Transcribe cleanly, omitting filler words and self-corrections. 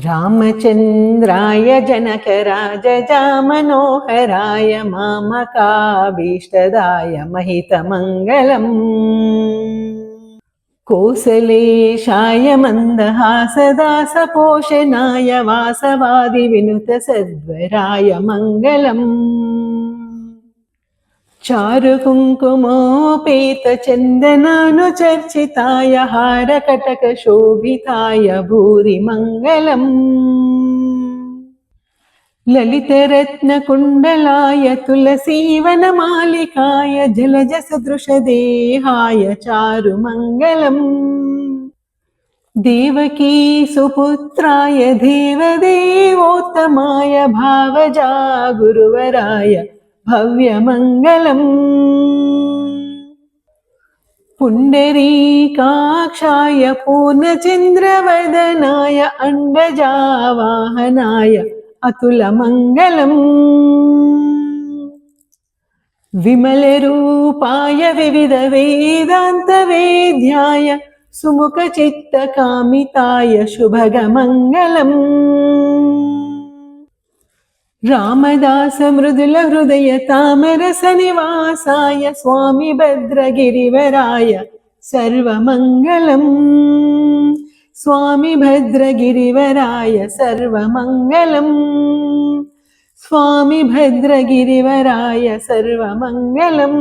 रामचन्द्राय जनकराजजामनोहराय मामकाभीष्टदाय महितमङ्गलम् कोसलेशाय मन्दहासदासपोषणाय वासवादिविनुतसद्वराय मङ्गलम् चारुकुङ्कुमोपेतचन्दनानुचर्चिताय हारकटकशोभिताय भूरिमङ्गलम् ललितरत्नकुण्डलाय तुलसीवनमालिकाय जलजसदृशदेहाय चारुमङ्गलम् देवकी सुपुत्राय देवदेवोत्तमाय भावजा गुरुवराय भव्यमङ्गलम् पुण्डरीकाक्षाय पूर्णचन्द्रवदनाय अण्डजावाहनाय अतुलमङ्गलम् विमलरूपाय विविधवेदान्तवेद्याय सुमुखचित्तकामिताय शुभगमङ्गलम् रामदास मृदुलहृदय तामरसनिवासाय स्वामी भद्रगिरिवराय सर्वमङ्गलम् स्वामी भद्रगिरिवराय सर्वमङ्गलम् स्वामी भद्रगिरिवराय सर्वमङ्गलम्।